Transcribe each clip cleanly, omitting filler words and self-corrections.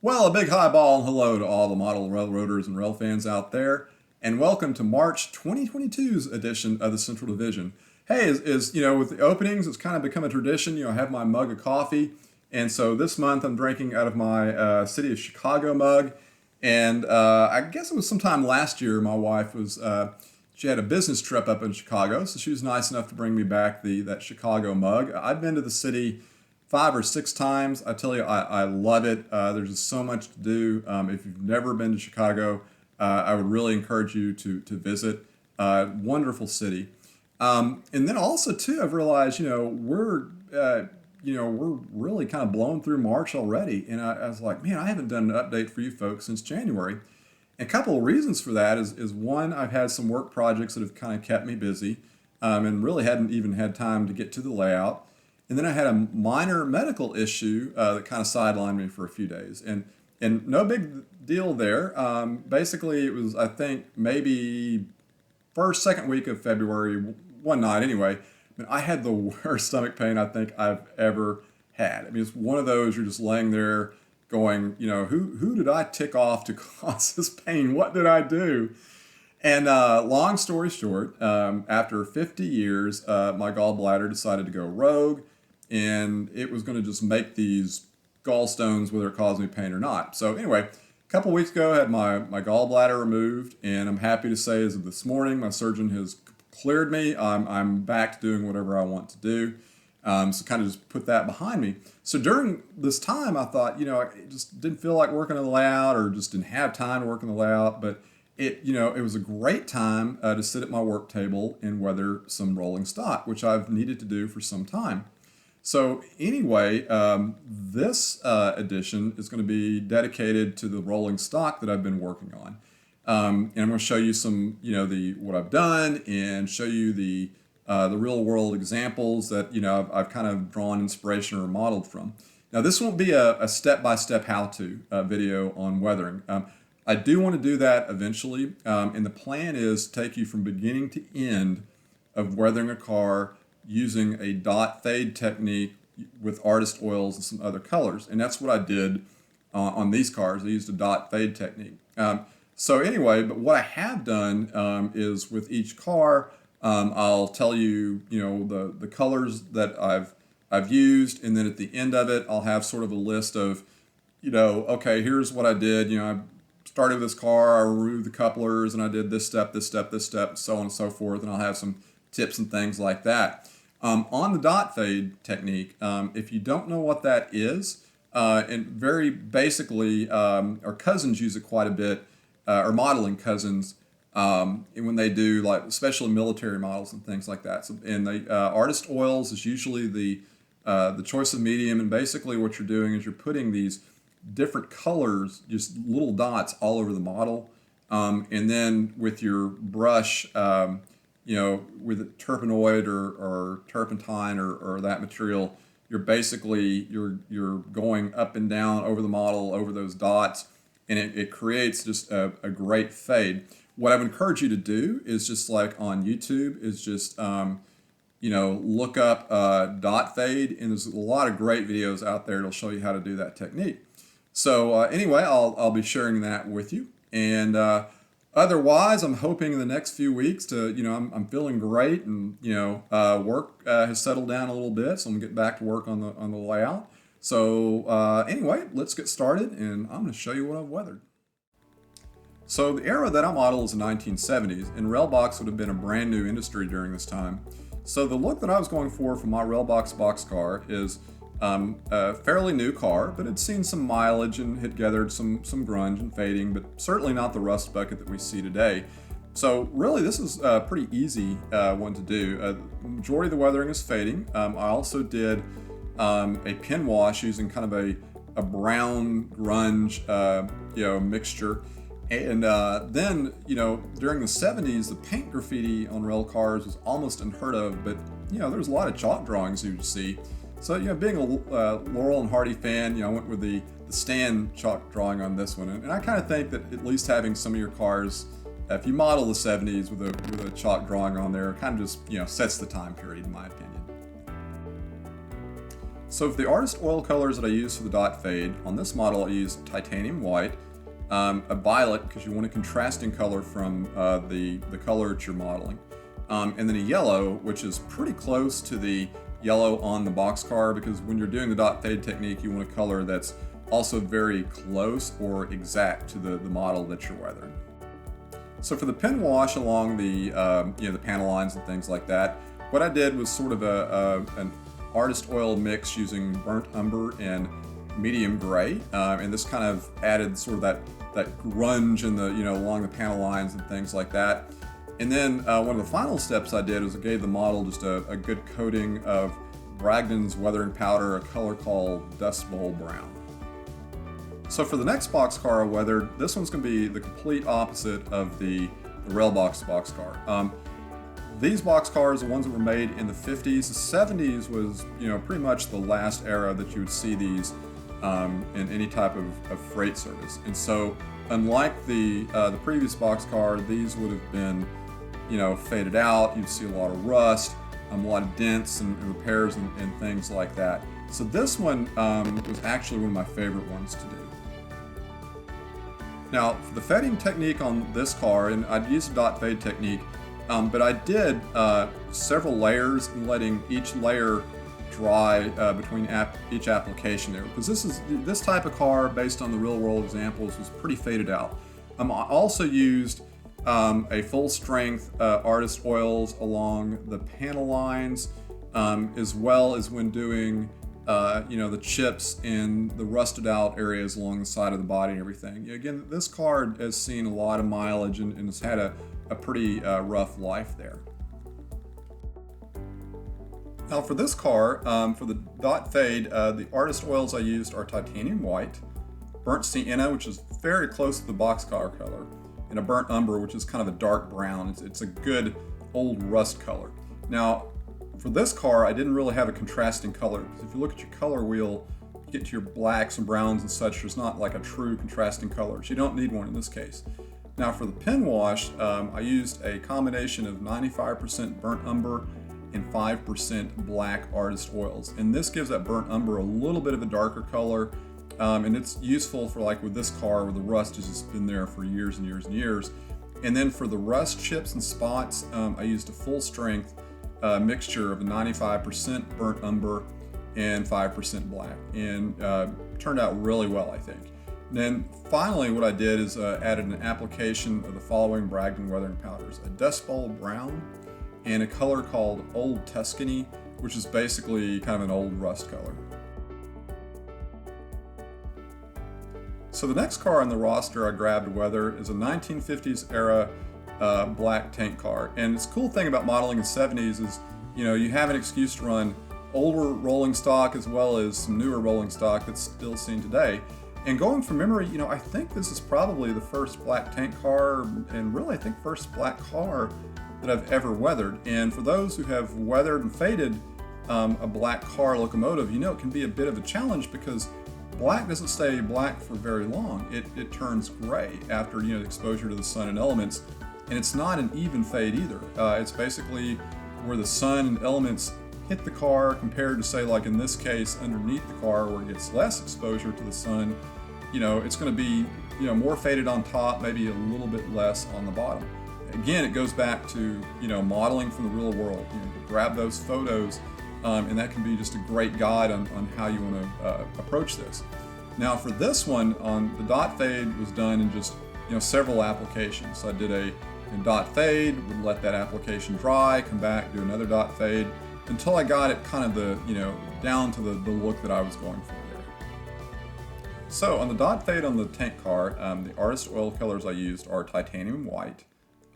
Well, a big highball and hello to all the model railroaders and rail fans out there, and welcome to March 2022's edition of the Central Division. Hey, with the openings, it's kind of become a tradition. I have my mug of coffee, and so this month I'm drinking out of my City of Chicago mug. And I guess it was sometime last year. My wife was she had a business trip up in Chicago, so she was nice enough to bring me back the that Chicago mug. I've been to the city 5 or 6 times. I tell you, I love it. There's just so much to do. If you've never been to Chicago, I would really encourage you to visit. Wonderful city. And then also too, I've realized, we're really kind of blowing through March already, and I was like, man, I haven't done an update for you folks since January. And a couple of reasons for that is one, I've had some work projects that have kind of kept me busy, and really hadn't even had time to get to the layout. And then I had a minor medical issue that kind of sidelined me for a few days, and no big deal there. Basically, it was, I think, maybe first, second week of February, one night anyway. I mean, I had the worst stomach pain I think I've ever had. I mean, it's one of those you're just laying there going, who did I tick off to cause this pain? What did I do? And long story short, after 50 years, my gallbladder decided to go rogue, and it was going to just make these gallstones, whether it caused me pain or not. So anyway, a couple weeks ago, I had my gallbladder removed, and I'm happy to say as of this morning, my surgeon has cleared me. I'm back to doing whatever I want to do. So kind of just put that behind me. So during this time, I thought, I just didn't feel like working on the layout, or just didn't have time to work on the layout. But it was a great time to sit at my work table and weather some rolling stock, which I've needed to do for some time. So anyway, this edition is going to be dedicated to the rolling stock that I've been working on. And I'm going to show you some, what I've done, and show you the real world examples that, I've kind of drawn inspiration or modeled from. Now, this won't be a step-by-step how-to video on weathering. I do want to do that eventually, and the plan is to take you from beginning to end of weathering a car using a dot fade technique with artist oils and some other colors. And that's what I did on these cars. I used a dot fade technique. So anyway, but what I have done is with each car, I'll tell you, the colors that I've used, and then at the end of it, I'll have sort of a list of, okay, here's what I did. I started this car, I removed the couplers, and I did this step, this step, this step, so on and so forth, and I'll have some tips and things like that. On the dot fade technique, if you don't know what that is, and very basically, our cousins use it quite a bit, or modeling cousins, when they do, like, especially military models and things like that. So, and the artist oils is usually the choice of medium, and basically what you're doing is you're putting these different colors, just little dots all over the model, and then with your brush, with terpenoid or turpentine or that material, you're going up and down over the model, over those dots, and it creates just a great fade. What I would encourage you to do is just like on YouTube is just look up dot fade, and there's a lot of great videos out there that'll show you how to do that technique. So anyway, I'll be sharing that with you, and otherwise, I'm hoping in the next few weeks to, I'm feeling great, and work has settled down a little bit, so I'm gonna get back to work on the layout. So anyway, let's get started, and I'm going to show you what I've weathered. So the era that I model is the 1970s, and Railbox would have been a brand new industry during this time. So the look that I was going for my Railbox boxcar is a fairly new car, but it's seen some mileage and had gathered some grunge and fading, but certainly not the rust bucket that we see today. So really, this is a pretty easy one to do. The majority of the weathering is fading. I also did a pin wash using kind of a brown grunge mixture. And then, during the 70s, the paint graffiti on rail cars was almost unheard of, but, there was a lot of chalk drawings you would see. So, being a Laurel and Hardy fan, I went with the Stan chalk drawing on this one. And I kind of think that at least having some of your cars, if you model the 70s with a chalk drawing on there, kind of just, sets the time period, in my opinion. So for the artist oil colors that I use for the dot fade, on this model I use titanium white, a violet because you want a contrasting color from the color that you're modeling, and then a yellow, which is pretty close to the yellow on the boxcar, because when you're doing the dot fade technique, you want a color that's also very close or exact to the model that you're weathering. So for the pen wash along the the panel lines and things like that, what I did was sort of an artist oil mix using burnt umber and medium gray, and this kind of added sort of that grunge in the along the panel lines and things like that. And then one of the final steps I did was I gave the model just a good coating of Bragdon's weathering powder, a color called Dust Bowl Brown. So for the next boxcar I weathered, this one's going to be the complete opposite of the Railbox boxcar. These boxcars, the ones that were made in the 50s, the 70s was pretty much the last era that you would see these in any type of freight service. And so unlike the previous boxcar, these would have been faded out. You'd see a lot of rust, a lot of dents and repairs and things like that. So this one was actually one of my favorite ones to do. Now, for the fading technique on this car, and I'd use a dot fade technique, but I did several layers and letting each layer dry between each application there, because this type of car, based on the real world examples, was pretty faded out. I also used a full strength artist oils along the panel lines, as well as when doing the chips and the rusted out areas along the side of the body and everything. Again, this car has seen a lot of mileage and has had a pretty rough life there. Now for this car, for the dot fade, the artist oils I used are titanium white, burnt sienna, which is very close to the boxcar color, and a burnt umber, which is kind of a dark brown. It's a good old rust color. Now, for this car, I didn't really have a contrasting color, because if you look at your color wheel, you get to your blacks and browns and such, there's not like a true contrasting color, so you don't need one in this case. Now for the pen wash, I used a combination of 95% burnt umber and 5% black artist oils. And this gives that burnt umber a little bit of a darker color, and it's useful for like with this car where the rust has just been there for years and years and years. And then for the rust chips and spots, I used a full strength mixture of 95% burnt umber and 5% black, and turned out really well, I think. And then finally what I did is added an application of the following Bragdon weathering powders: a Dust Bowl Brown and a color called Old Tuscany, which is basically kind of an old rust color. So the next car on the roster I grabbed to weather is a 1950s era black tank car. And this cool thing about modeling in the 70s is, you have an excuse to run older rolling stock as well as some newer rolling stock that's still seen today. And going from memory, I think this is probably the first black tank car, and really I think first black car that I've ever weathered. And for those who have weathered and faded a black car locomotive, it can be a bit of a challenge, because black doesn't stay black for very long. It turns gray after the exposure to the sun and elements, and it's not an even fade either. It's basically where the sun and elements hit the car compared to, say, like in this case, underneath the car where it gets less exposure to the sun. It's going to be more faded on top, maybe a little bit less on the bottom. Again, it goes back to modeling from the real world. Grab those photos, and that can be just a great guide on how you want to approach this. Now for this one, the dot fade was done in just several applications. So I did a dot fade, would let that application dry, come back, do another dot fade, until I got it kind of down to the look that I was going for there. So on the dot fade on the tank car, the artist oil colors I used are titanium white,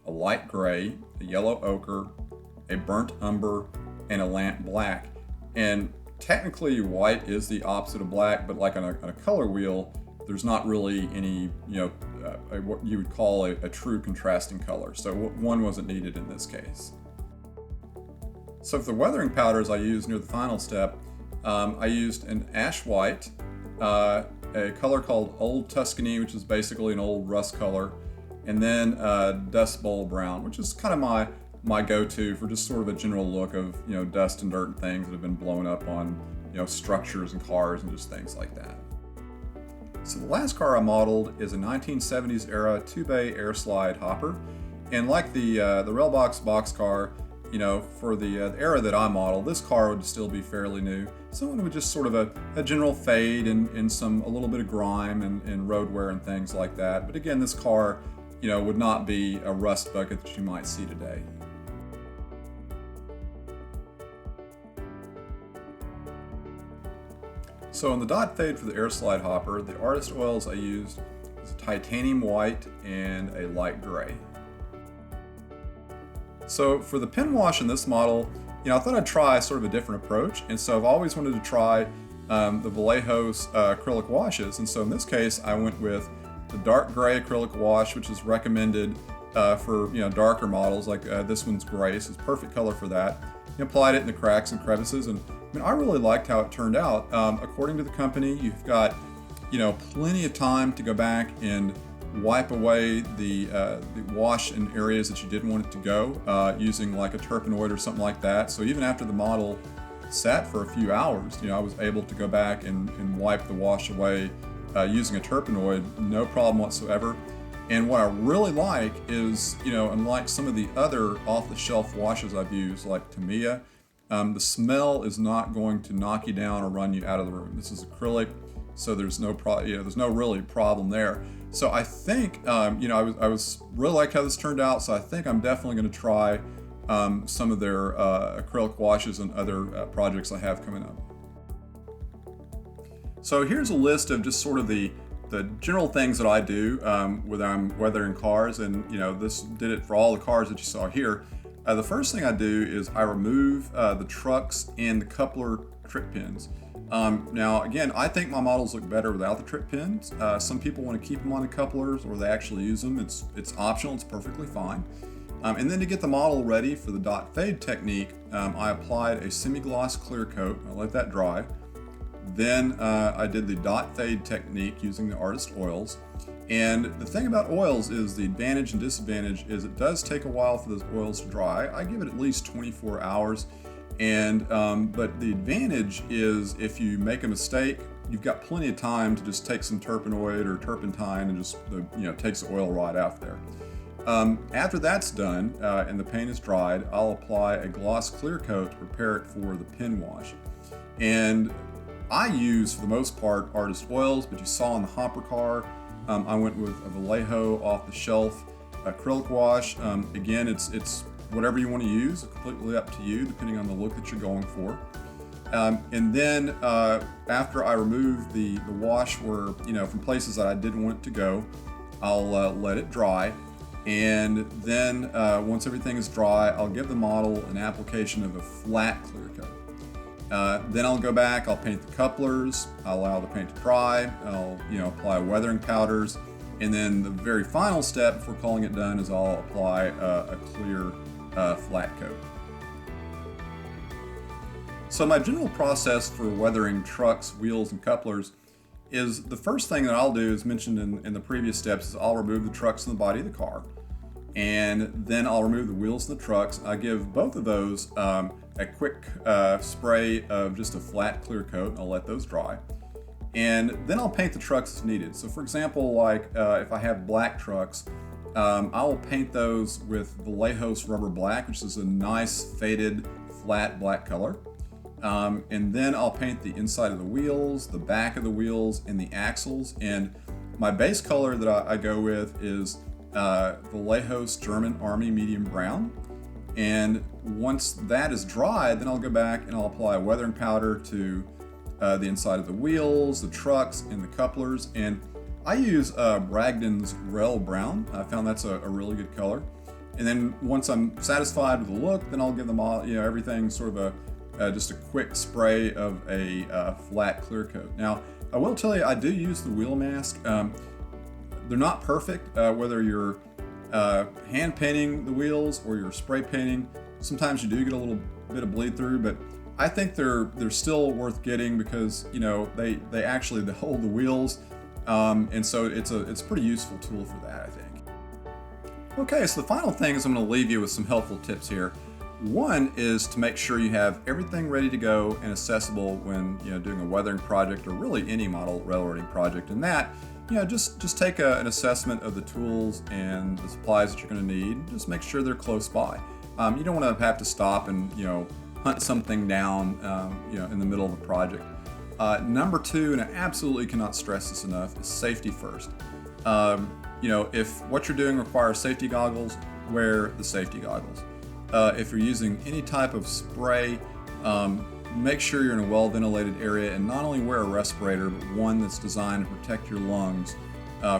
a light gray, a yellow ochre, a burnt umber, and a lamp black. And technically white is the opposite of black, but like on a color wheel, there's not really any, what you would call a true contrasting color. So one wasn't needed in this case. So for the weathering powders I used near the final step, I used an ash white, a color called Old Tuscany, which is basically an old rust color, and then Dust Bowl Brown, which is kind of my go-to for just sort of a general look of dust and dirt and things that have been blown up on structures and cars and just things like that. So the last car I modeled is a 1970s era 2-bay air slide hopper, and like the Railbox boxcar, for the era that I modeled, this car would still be fairly new. So it would just sort of a general fade and a little bit of grime and road wear and things like that. But again, this car, would not be a rust bucket that you might see today. So in the dot fade for the air slide hopper, the artist oils I used was a titanium white and a light gray. So for the pen wash in this model, I thought I'd try sort of a different approach, and so I've always wanted to try the Vallejo's acrylic washes, and so in this case I went with the dark gray acrylic wash, which is recommended for darker models. Like this one's gray, so it's perfect color for that. Applied it in the cracks and crevices, and I really liked how it turned out. According to the company, you've got plenty of time to go back and wipe away the wash in areas that you didn't want it to go using like a terpenoid or something like that. So even after the model sat for a few hours, I was able to go back and wipe the wash away using a terpenoid, no problem whatsoever. And what I really like is, unlike some of the other off-the-shelf washes I've used, like Tamiya, the smell is not going to knock you down or run you out of the room. This is acrylic, so there's no there's no really problem there. So I think, I was really like how this turned out. So I think I'm definitely going to try some of their acrylic washes and other projects I have coming up. So here's a list of just sort of the general things that I do when I'm weathering cars, and this did it for all the cars that you saw here. The first thing I do is I remove the trucks and the coupler trip pins. Now again, I think my models look better without the trip pins. Some people want to keep them on the couplers, or they actually use them. It's optional, it's perfectly fine. And then to get the model ready for the dot fade technique, I applied a semi-gloss clear coat. I let that dry. Then I did the dot fade technique using the artist oils. And the thing about oils is the advantage and disadvantage is it does take a while for those oils to dry. I give it at least 24 hours. And but the advantage is if you make a mistake, you've got plenty of time to just take some terpenoid or turpentine and just takes the oil right out there. After that's done and the paint is dried, I'll apply a gloss clear coat to prepare it for the pen wash. And I use, for the most part, artist oils, but you saw in the hopper car, I went with a Vallejo off-the-shelf acrylic wash. Again, it's whatever you want to use, it's completely up to you, depending on the look that you're going for. And then after I remove the wash where, from places that I didn't want it to go, I'll let it dry. And then once everything is dry, I'll give the model an application of a flat clear coat. Then I'll go back, I'll paint the couplers, I'll allow the paint to dry, I'll apply weathering powders, and then the very final step before calling it done is I'll apply a clear flat coat. So my general process for weathering trucks, wheels, and couplers is the first thing that I'll do, as mentioned in the previous steps, is I'll remove the trucks and the body of the car. And then I'll remove the wheels and the trucks. I give both of those a quick spray of just a flat clear coat. I'll let those dry. And then I'll paint the trucks as needed. So for example, like if I have black trucks, I will paint those with Vallejo's Rubber Black, which is a nice faded flat black color. And then I'll paint the inside of the wheels, the back of the wheels, and the axles. And my base color that I go with is Vallejo's German Army Medium Brown. And once that is dry, then I'll go back and I'll apply a weathering powder to the inside of the wheels, the trucks, and the couplers. And I use Bragdon's Rail Brown. I found that's a really good color. And then once I'm satisfied with the look, then I'll give them all, everything sort of just a quick spray of a flat clear coat. Now, I will tell you, I do use the wheel mask. They're not perfect, whether you're hand painting the wheels or you're spray painting. Sometimes you do get a little bit of bleed through, but I think they're still worth getting because they actually hold the wheels, and so it's a pretty useful tool for that, I think. Okay, so the final thing is I'm going to leave you with some helpful tips here. One is to make sure you have everything ready to go and accessible when doing a weathering project or really any model railroading project. And that, just take an assessment of the tools and the supplies that you're going to need. Just make sure they're close by. You don't want to have to stop and hunt something down in the middle of a project. Number two, and I absolutely cannot stress this enough, is safety first. If what you're doing requires safety goggles, wear the safety goggles. If you're using any type of spray, make sure you're in a well-ventilated area and not only wear a respirator, but one that's designed to protect your lungs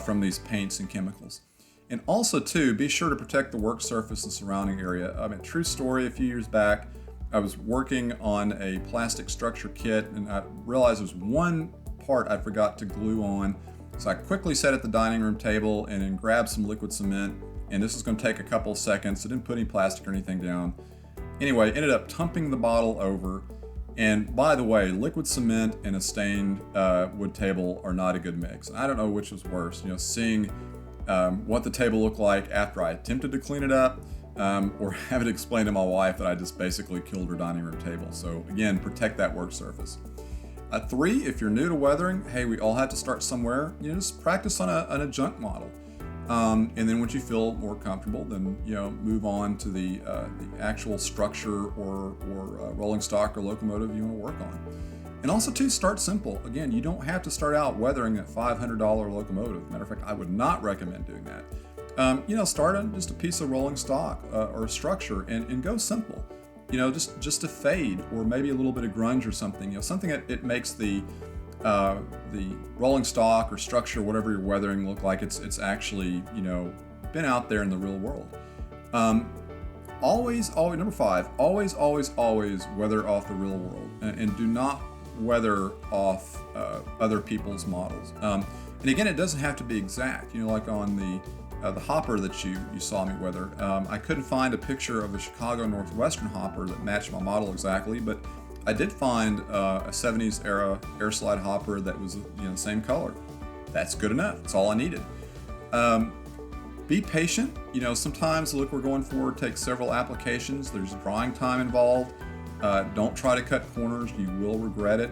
from these paints and chemicals. And also, too, be sure to protect the work surface and surrounding area. True story, a few years back, I was working on a plastic structure kit and I realized there was one part I forgot to glue on. So I quickly sat at the dining room table and then grabbed some liquid cement, and this is going to take a couple of seconds. I didn't put any plastic or anything down. Anyway, ended up tumping the bottle over. And by the way, liquid cement and a stained wood table are not a good mix. I don't know which was worse, seeing what the table looked like after I attempted to clean it up, or have it explained to my wife that I just basically killed her dining room table. So again, protect that work surface. Three, if you're new to weathering, hey, we all have to start somewhere. Just practice on a junk model. And then once you feel more comfortable, then move on to the actual structure or rolling stock or locomotive you want to work on. And also too, start simple. Again, you don't have to start out weathering a $500 locomotive. Matter of fact, I would not recommend doing that. Start on just a piece of rolling stock or a structure and go simple. Just a fade or maybe a little bit of grunge or something. Something that it makes the rolling stock or structure, whatever you're weathering, look like it's actually been out there in the real world. Always, number five, always weather off the real world and do not weather off other people's models. And again, it doesn't have to be exact. Like on the hopper that you saw me weather, I couldn't find a picture of a Chicago Northwestern hopper that matched my model exactly, but I did find a 70s era air slide hopper that was the same color. That's good enough. That's all I needed. Be patient. Sometimes the look we're going for takes several applications. There's drying time involved. Don't try to cut corners. You will regret it.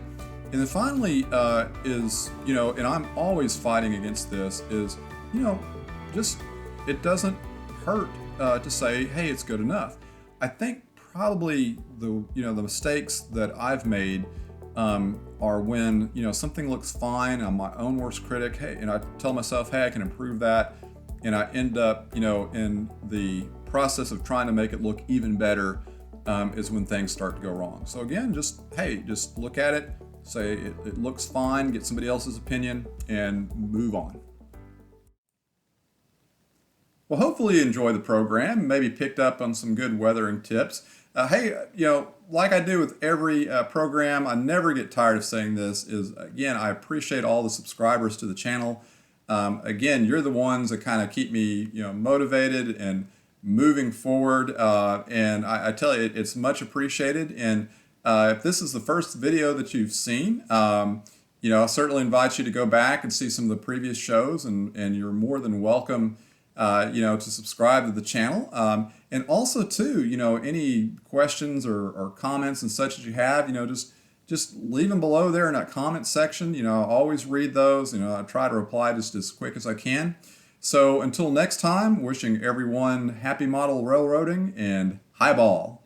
And then finally and I'm always fighting against this, is just it doesn't hurt to say, hey, it's good enough. I think probably the mistakes that I've made are when something looks fine. I'm my own worst critic. Hey, and I tell myself, hey, I can improve that, and I end up in the process of trying to make it look even better is when things start to go wrong. So again, just look at it, say it looks fine, get somebody else's opinion, and move on. Well, hopefully you enjoy the program, maybe picked up on some good weathering tips. Hey, like I do with every program, I never get tired of saying this, is again, I appreciate all the subscribers to the channel. Again, you're the ones that kind of keep me motivated and moving forward. And I tell you, it's much appreciated. And if this is the first video that you've seen, I certainly invite you to go back and see some of the previous shows, and you're more than welcome to subscribe to the channel. And also too, any questions or comments and such that you have, just leave them below there in that comment section. I always read those. I try to reply just as quick as I can. So until next time, wishing everyone happy model railroading and highball.